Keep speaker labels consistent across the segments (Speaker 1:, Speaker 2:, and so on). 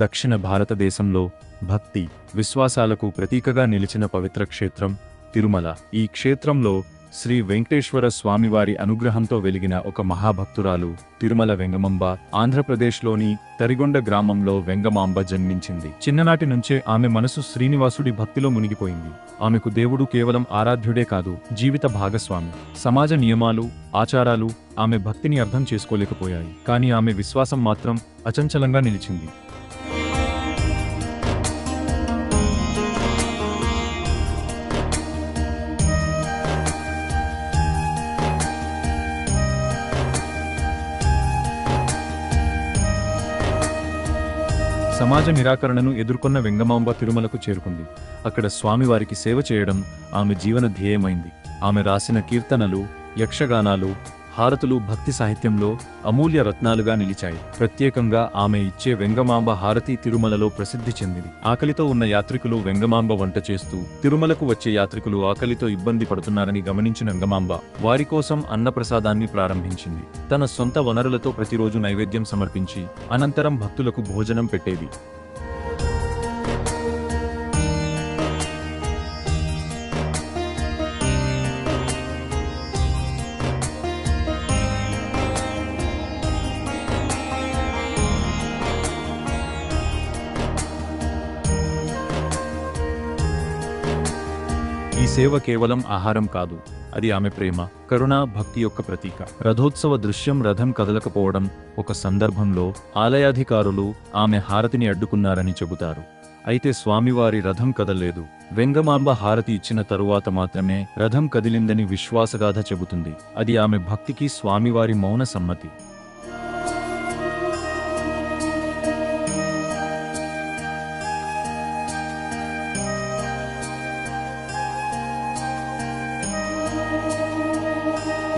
Speaker 1: దక్షిణ భారతదేశంలో భక్తి, విశ్వాసాలకు ప్రతీకగా నిలిచిన పవిత్ర క్షేత్రం తిరుమల. ఈ క్షేత్రంలో శ్రీ వెంకటేశ్వర స్వామివారి అనుగ్రహంతో వెలిగిన ఒక మహాభక్తురాలు తిరుమల వెంగమాంబ. ఆంధ్రప్రదేశ్లోని తరిగొండ గ్రామంలో వెంగమాంబ జన్మించింది. చిన్ననాటి నుంచే ఆమె మనసు శ్రీనివాసుడి భక్తిలో మునిగిపోయింది. ఆమెకు దేవుడు కేవలం ఆరాధ్యుడే కాదు, జీవిత భాగస్వామి. సమాజ నియమాలు, ఆచారాలు ఆమె భక్తిని అర్థం చేసుకోలేకపోయాయి. కానీ ఆమె విశ్వాసం మాత్రం అచంచలంగా నిలిచింది. సమాజ నిరాకరణను ఎదుర్కొన్న వెంగమాంబ తిరుమలకు చేరుకుంది. అక్కడ స్వామివారికి సేవ చేయడం ఆమె జీవన ధ్యేయమైంది. ఆమె రాసిన కీర్తనలు, యక్షగానాలు, హారతులు భక్తి సాహిత్యంలో అమూల్య రత్నాలుగా నిలిచాయి. ప్రత్యేకంగా ఆమె ఇచ్చే వెంగమాంబ హారతి తిరుమలలో ప్రసిద్ధి చెందింది. ఆకలితో ఉన్న యాత్రికులు వెంగమాంబ వంట చేస్తూ, తిరుమలకు వచ్చే యాత్రికులు ఆకలితో ఇబ్బంది పడుతున్నారని గమనించిన వెంగమాంబ వారి కోసం అన్నప్రసాదాన్ని ప్రారంభించింది. తన సొంత వనరులతో ప్రతిరోజు నైవేద్యం సమర్పించి అనంతరం భక్తులకు భోజనం పెట్టేది. ఈ సేవ కేవలం ఆహారం కాదు, అది ఆమె ప్రేమ, కరుణ, భక్తి యొక్క ప్రతీక. రథోత్సవ దృశ్యం రథం కదలకపోవడం ఒక సందర్భంలో ఆలయాధికారులు ఆమె హారతిని అడ్డుకున్నారని చెబుతారు. అయితే స్వామివారి రథం కదలలేదు. వెంగమాంబ హారతి ఇచ్చిన తరువాత మాత్రమే రథం కదిలిందని విశ్వాసగాథ చెబుతుంది. అది ఆమె భక్తికి స్వామివారి మౌన సమ్మతి.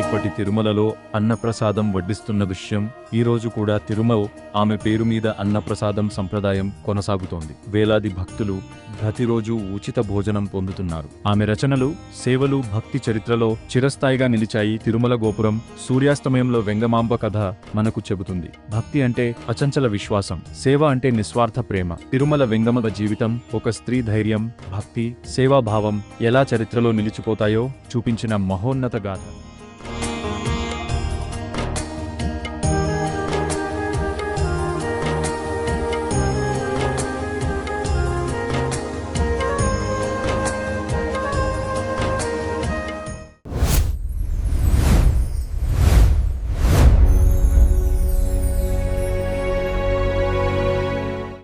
Speaker 1: ఇప్పటి తిరుమలలో అన్నప్రసాదం వడ్డిస్తున్న దృశ్యం ఈ రోజు కూడా తిరుమల ఆమె పేరు మీద అన్నప్రసాదం సంప్రదాయం కొనసాగుతోంది. వేలాది భక్తులు ప్రతిరోజు ఉచిత భోజనం పొందుతున్నారు. ఆమె రచనలు, సేవలు భక్తి చరిత్రలో చిరస్థాయిగా నిలిచాయి. తిరుమల గోపురం సూర్యాస్తమయంలో వెంగమాంబ కథ మనకు చెబుతుంది. భక్తి అంటే అచంచల విశ్వాసం, సేవ అంటే నిస్వార్థ ప్రేమ. తిరుమల వెంగమాంబ జీవితం ఒక స్త్రీ ధైర్యం, భక్తి, సేవాభావం ఎలా చరిత్రలో నిలిచిపోతాయో చూపించిన మహోన్నత గాథ.